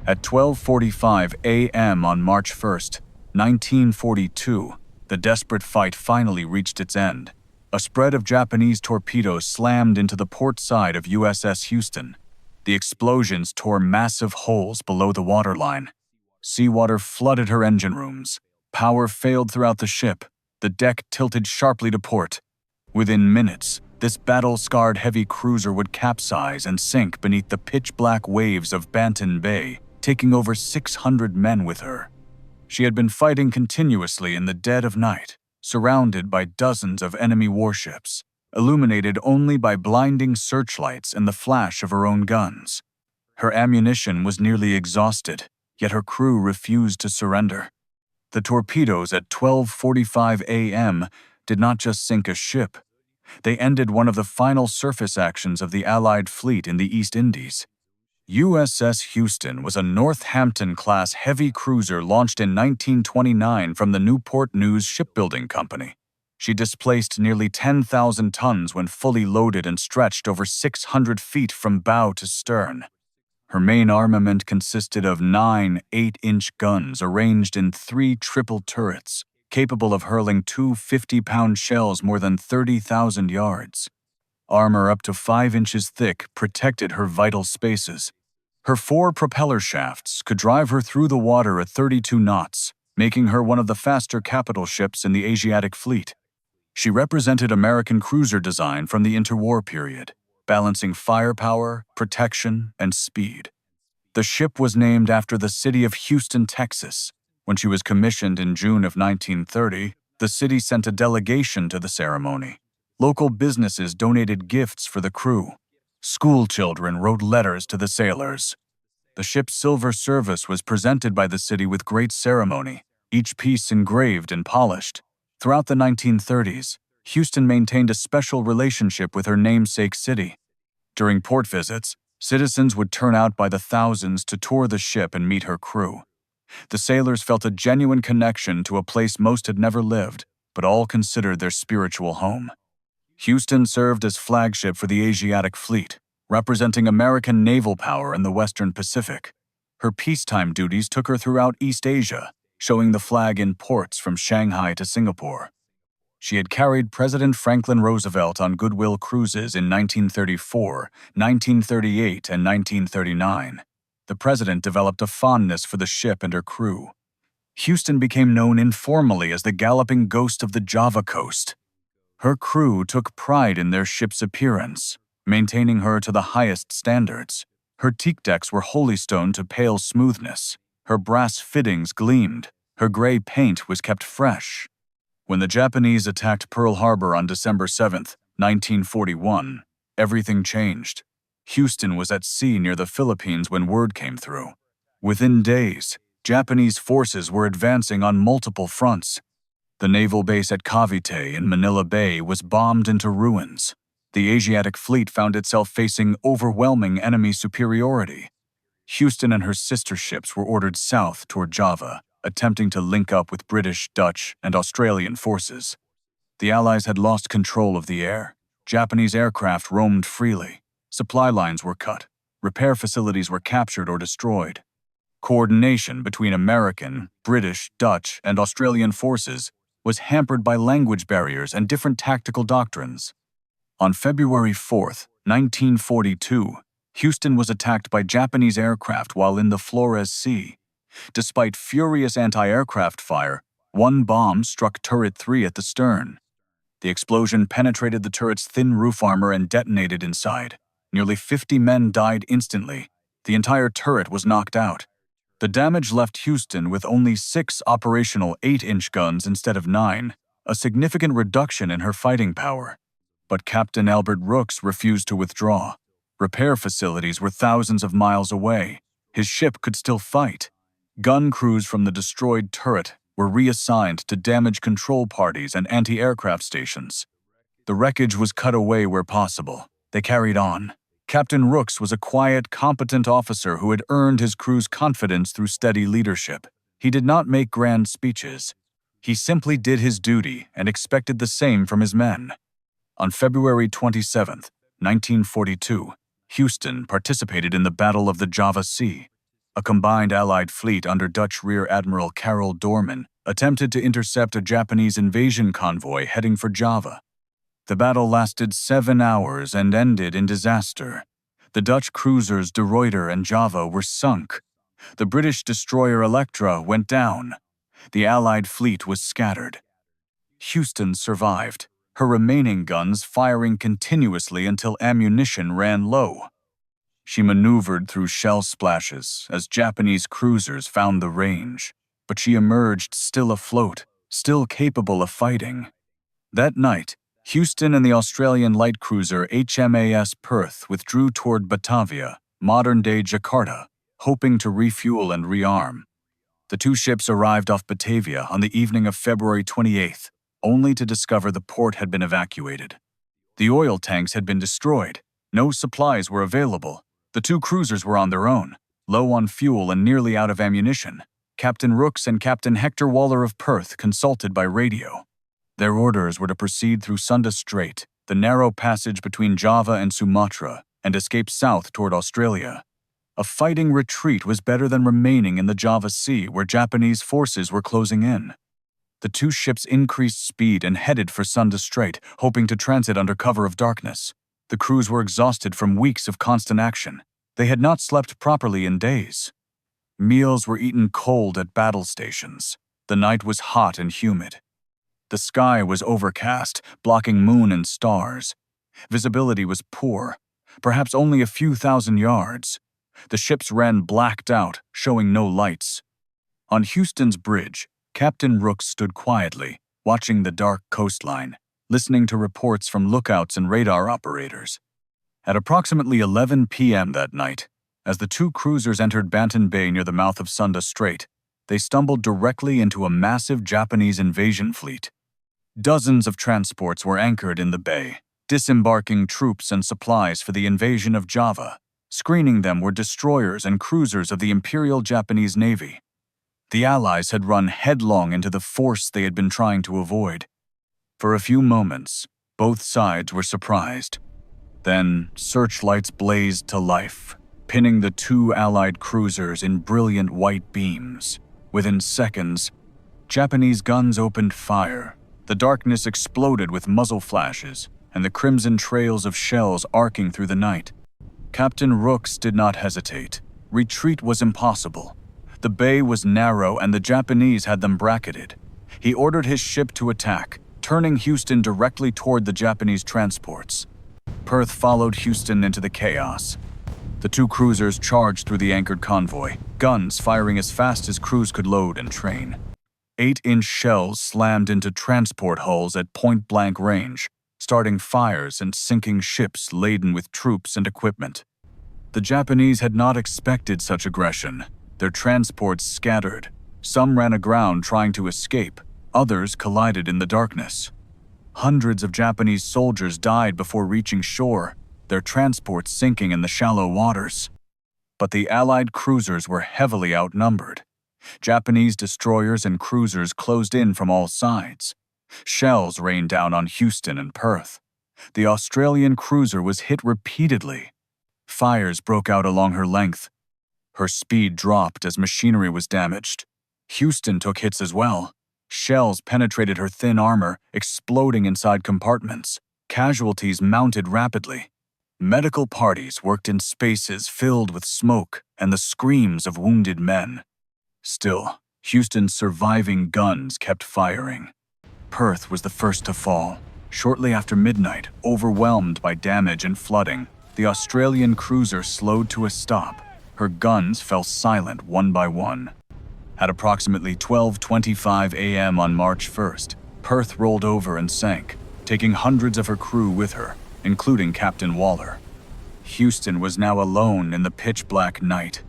At 12:45 a.m. on March 1st, 1942, the desperate fight finally reached its end. A spread of Japanese torpedoes slammed into the port side of USS Houston. The explosions tore massive holes below the waterline. Seawater flooded her engine rooms. Power failed throughout the ship. The deck tilted sharply to port. Within minutes, this battle-scarred heavy cruiser would capsize and sink beneath the pitch-black waves of Banten Bay, taking over 600 men with her. She had been fighting continuously in the dead of night, surrounded by dozens of enemy warships, illuminated only by blinding searchlights and the flash of her own guns. Her ammunition was nearly exhausted, yet her crew refused to surrender. The torpedoes at 12:45 a.m. did not just sink a ship. They ended one of the final surface actions of the Allied fleet in the East Indies. USS Houston was a Northampton-class heavy cruiser launched in 1929 from the Newport News Shipbuilding Company. She displaced nearly 10,000 tons when fully loaded and stretched over 600 feet from bow to stern. Her main armament consisted of 9 8-inch guns arranged in 3 triple turrets, capable of hurling 2 50-pound shells more than 30,000 yards. Armor up to 5 inches thick protected her vital spaces. Her 4 propeller shafts could drive her through the water at 32 knots, making her one of the faster capital ships in the Asiatic fleet. She represented American cruiser design from the interwar period, balancing firepower, protection, and speed. The ship was named after the city of Houston, Texas. When she was commissioned in June of 1930, the city sent a delegation to the ceremony. Local businesses donated gifts for the crew. School children wrote letters to the sailors. The ship's silver service was presented by the city with great ceremony, each piece engraved and polished. Throughout the 1930s, Houston maintained a special relationship with her namesake city. During port visits, citizens would turn out by the thousands to tour the ship and meet her crew. The sailors felt a genuine connection to a place most had never lived, but all considered their spiritual home. Houston served as flagship for the Asiatic fleet, representing American naval power in the Western Pacific. Her peacetime duties took her throughout East Asia, showing the flag in ports from Shanghai to Singapore. She had carried President Franklin Roosevelt on goodwill cruises in 1934, 1938, and 1939. The president developed a fondness for the ship and her crew. Houston became known informally as the galloping ghost of the Java coast. Her crew took pride in their ship's appearance, maintaining her to the highest standards. Her teak decks were holystone to pale smoothness. Her brass fittings gleamed. Her gray paint was kept fresh. When the Japanese attacked Pearl Harbor on December 7, 1941, everything changed. Houston was at sea near the Philippines when word came through. Within days, Japanese forces were advancing on multiple fronts. The naval base at Cavite in Manila Bay was bombed into ruins. The Asiatic fleet found itself facing overwhelming enemy superiority. Houston and her sister ships were ordered south toward Java, attempting to link up with British, Dutch, and Australian forces. The Allies had lost control of the air. Japanese aircraft roamed freely. Supply lines were cut. Repair facilities were captured or destroyed. Coordination between American, British, Dutch, and Australian forces was hampered by language barriers and different tactical doctrines. On February 4, 1942, Houston was attacked by Japanese aircraft while in the Flores Sea. Despite furious anti-aircraft fire, one bomb struck Turret 3 at the stern. The explosion penetrated the turret's thin roof armor and detonated inside. Nearly 50 men died instantly. The entire turret was knocked out. The damage left Houston with only 6 operational 8-inch guns instead of 9, a significant reduction in her fighting power. But Captain Albert Rooks refused to withdraw. Repair facilities were thousands of miles away. His ship could still fight. Gun crews from the destroyed turret were reassigned to damage control parties and anti-aircraft stations. The wreckage was cut away where possible. They carried on. Captain Rooks was a quiet, competent officer who had earned his crew's confidence through steady leadership. He did not make grand speeches. He simply did his duty and expected the same from his men. On February 27, 1942, Houston participated in the Battle of the Java Sea. A combined Allied fleet under Dutch Rear Admiral Karel Doorman attempted to intercept a Japanese invasion convoy heading for Java. The battle lasted 7 hours and ended in disaster. The Dutch cruisers De Ruyter and Java were sunk. The British destroyer Electra went down. The Allied fleet was scattered. Houston survived, her remaining guns firing continuously until ammunition ran low. She maneuvered through shell splashes as Japanese cruisers found the range, but she emerged still afloat, still capable of fighting. That night, Houston and the Australian light cruiser HMAS Perth withdrew toward Batavia, modern-day Jakarta, hoping to refuel and rearm. The two ships arrived off Batavia on the evening of February 28th, only to discover the port had been evacuated. The oil tanks had been destroyed. No supplies were available. The two cruisers were on their own, low on fuel and nearly out of ammunition. Captain Rooks and Captain Hector Waller of Perth consulted by radio. Their orders were to proceed through Sunda Strait, the narrow passage between Java and Sumatra, and escape south toward Australia. A fighting retreat was better than remaining in the Java Sea where Japanese forces were closing in. The two ships increased speed and headed for Sunda Strait, hoping to transit under cover of darkness. The crews were exhausted from weeks of constant action. They had not slept properly in days. Meals were eaten cold at battle stations. The night was hot and humid. The sky was overcast, blocking moon and stars. Visibility was poor, perhaps only a few thousand yards. The ships ran blacked out, showing no lights. On Houston's bridge, Captain Rooks stood quietly, watching the dark coastline, listening to reports from lookouts and radar operators. At approximately 11 p.m. that night, as the two cruisers entered Banten Bay near the mouth of Sunda Strait, they stumbled directly into a massive Japanese invasion fleet. Dozens of transports were anchored in the bay, disembarking troops and supplies for the invasion of Java. Screening them were destroyers and cruisers of the Imperial Japanese Navy. The Allies had run headlong into the force they had been trying to avoid. For a few moments, both sides were surprised. Then, searchlights blazed to life, pinning the two Allied cruisers in brilliant white beams. Within seconds, Japanese guns opened fire. The darkness exploded with muzzle flashes and the crimson trails of shells arcing through the night. Captain Rooks did not hesitate. Retreat was impossible. The bay was narrow and the Japanese had them bracketed. He ordered his ship to attack, turning Houston directly toward the Japanese transports. Perth followed Houston into the chaos. The two cruisers charged through the anchored convoy, guns firing as fast as crews could load and train. 8-inch shells slammed into transport hulls at point-blank range, starting fires and sinking ships laden with troops and equipment. The Japanese had not expected such aggression. Their transports scattered. Some ran aground trying to escape. Others collided in the darkness. Hundreds of Japanese soldiers died before reaching shore, their transports sinking in the shallow waters. But the Allied cruisers were heavily outnumbered. Japanese destroyers and cruisers closed in from all sides. Shells rained down on Houston and Perth. The Australian cruiser was hit repeatedly. Fires broke out along her length. Her speed dropped as machinery was damaged. Houston took hits as well. Shells penetrated her thin armor, exploding inside compartments. Casualties mounted rapidly. Medical parties worked in spaces filled with smoke and the screams of wounded men. Still, Houston's surviving guns kept firing. Perth was the first to fall. Shortly after midnight, overwhelmed by damage and flooding, the Australian cruiser slowed to a stop. Her guns fell silent one by one. At approximately 12:25 a.m. on March 1st, Perth rolled over and sank, taking hundreds of her crew with her, including Captain Waller. Houston was now alone in the pitch-black night.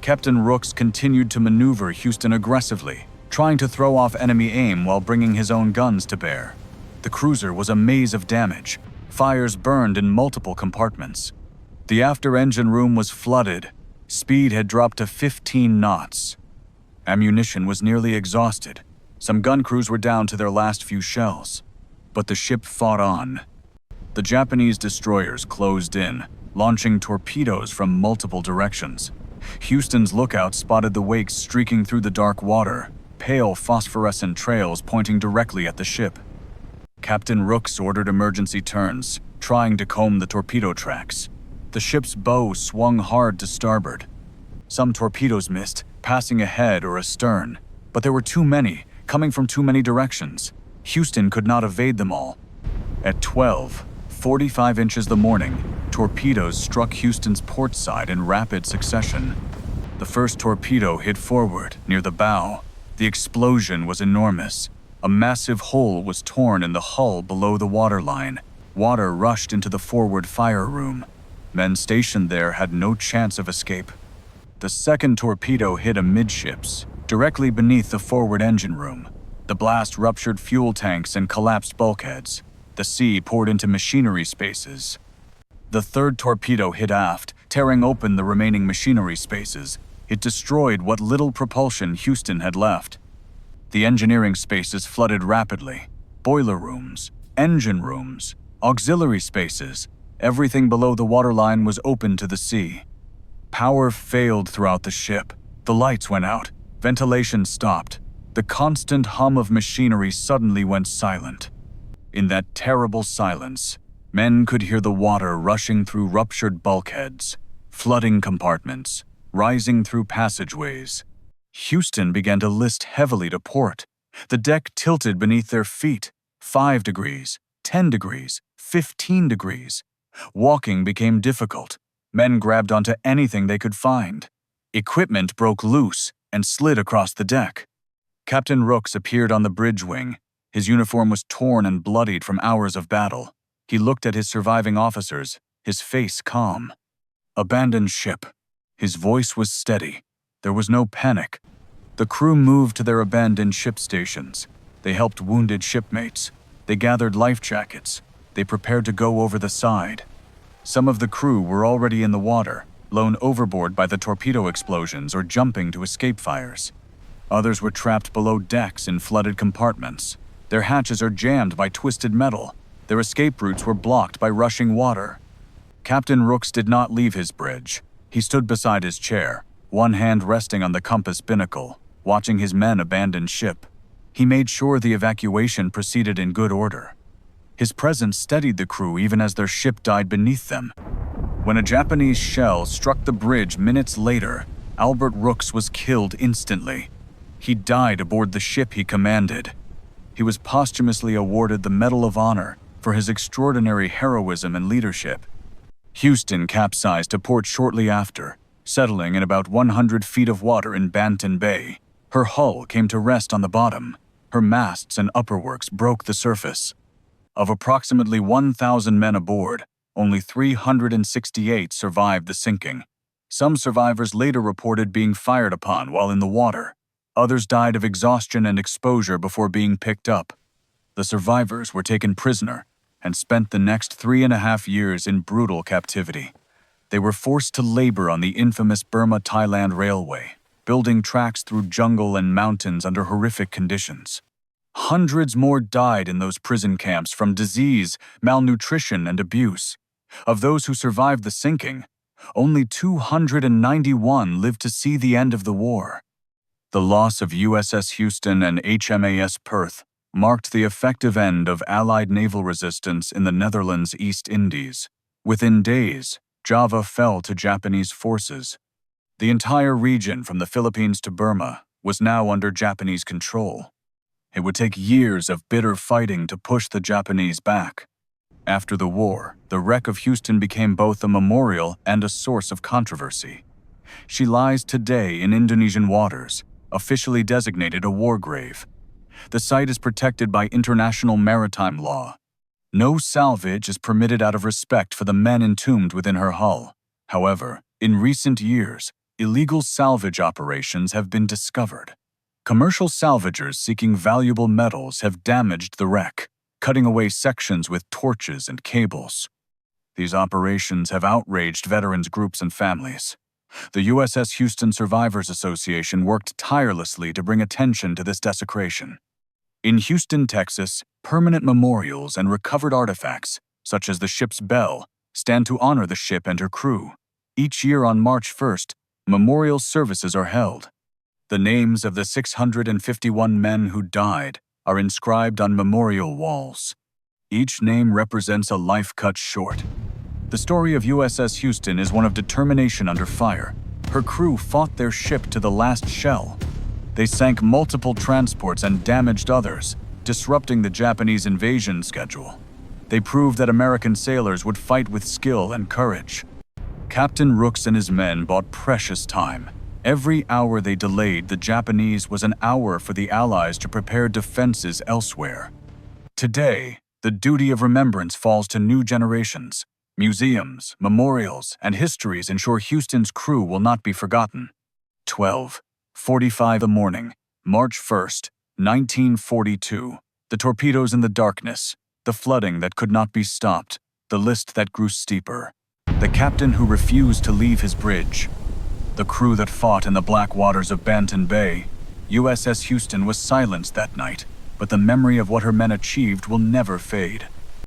Captain Rooks continued to maneuver Houston aggressively, trying to throw off enemy aim while bringing his own guns to bear. The cruiser was a maze of damage. Fires burned in multiple compartments. The after-engine room was flooded. Speed had dropped to 15 knots. Ammunition was nearly exhausted. Some gun crews were down to their last few shells. But the ship fought on. The Japanese destroyers closed in, launching torpedoes from multiple directions. Houston's lookout spotted the wakes streaking through the dark water, pale phosphorescent trails pointing directly at the ship. Captain Rooks ordered emergency turns, trying to comb the torpedo tracks. The ship's bow swung hard to starboard. Some torpedoes missed, passing ahead or astern, but there were too many, coming from too many directions. Houston could not evade them all. At 12:45 inches the morning, torpedoes struck Houston's port side in rapid succession. The first torpedo hit forward, near the bow. The explosion was enormous. A massive hole was torn in the hull below the waterline. Water rushed into the forward fire room. Men stationed there had no chance of escape. The second torpedo hit amidships, directly beneath the forward engine room. The blast ruptured fuel tanks and collapsed bulkheads. The sea poured into machinery spaces. The third torpedo hit aft, tearing open the remaining machinery spaces. It destroyed what little propulsion Houston had left. The engineering spaces flooded rapidly. Boiler rooms, engine rooms, auxiliary spaces, everything below the waterline was open to the sea. Power failed throughout the ship. The lights went out. Ventilation stopped. The constant hum of machinery suddenly went silent. In that terrible silence, men could hear the water rushing through ruptured bulkheads, flooding compartments, rising through passageways. Houston began to list heavily to port. The deck tilted beneath their feet. 5 degrees, 10 degrees, 15 degrees. Walking became difficult. Men grabbed onto anything they could find. Equipment broke loose and slid across the deck. Captain Rooks appeared on the bridge wing. His uniform was torn and bloodied from hours of battle. He looked at his surviving officers, his face calm. Abandoned ship. His voice was steady. There was no panic. The crew moved to their abandoned ship stations. They helped wounded shipmates. They gathered life jackets. They prepared to go over the side. Some of the crew were already in the water, blown overboard by the torpedo explosions or jumping to escape fires. Others were trapped below decks in flooded compartments. Their hatches are jammed by twisted metal. Their escape routes were blocked by rushing water. Captain Rooks did not leave his bridge. He stood beside his chair, one hand resting on the compass binnacle, watching his men abandon ship. He made sure the evacuation proceeded in good order. His presence steadied the crew even as their ship died beneath them. When a Japanese shell struck the bridge minutes later, Albert Rooks was killed instantly. He died aboard the ship he commanded. He was posthumously awarded the Medal of Honor for his extraordinary heroism and leadership. Houston capsized to port shortly after, settling in about 100 feet of water in Banten Bay. Her hull came to rest on the bottom. Her masts and upperworks broke the surface. Of approximately 1,000 men aboard, only 368 survived the sinking. Some survivors later reported being fired upon while in the water. Others died of exhaustion and exposure before being picked up. The survivors were taken prisoner and spent the next 3.5 years in brutal captivity. They were forced to labor on the infamous Burma-Thailand Railway, building tracks through jungle and mountains under horrific conditions. Hundreds more died in those prison camps from disease, malnutrition, and abuse. Of those who survived the sinking, only 291 lived to see the end of the war. The loss of USS Houston and HMAS Perth marked the effective end of Allied naval resistance in the Netherlands East Indies. Within days, Java fell to Japanese forces. The entire region from the Philippines to Burma was now under Japanese control. It would take years of bitter fighting to push the Japanese back. After the war, the wreck of Houston became both a memorial and a source of controversy. She lies today in Indonesian waters, officially designated a war grave. The site is protected by international maritime law. No salvage is permitted out of respect for the men entombed within her hull. However, in recent years, illegal salvage operations have been discovered. Commercial salvagers seeking valuable metals have damaged the wreck, cutting away sections with torches and cables. These operations have outraged veterans groups and families. The USS Houston Survivors Association worked tirelessly to bring attention to this desecration. In Houston, Texas, permanent memorials and recovered artifacts, such as the ship's bell, stand to honor the ship and her crew. Each year on March 1st, Memorial services are held. The names of the 651 men who died are inscribed on memorial walls. Each name represents a life cut short. The story of USS Houston is one of determination under fire. Her crew fought their ship to the last shell. They sank multiple transports and damaged others, disrupting the Japanese invasion schedule. They proved that American sailors would fight with skill and courage. Captain Rooks and his men bought precious time. Every hour they delayed the Japanese was an hour for the Allies to prepare defenses elsewhere. Today, the duty of remembrance falls to new generations. Museums, memorials, and histories ensure Houston's crew will not be forgotten. 12:45 in the morning, March 1st, 1942. The torpedoes in the darkness, the flooding that could not be stopped, the list that grew steeper. The captain who refused to leave his bridge. The crew that fought in the black waters of Banten Bay. USS Houston was silenced that night, but the memory of what her men achieved will never fade.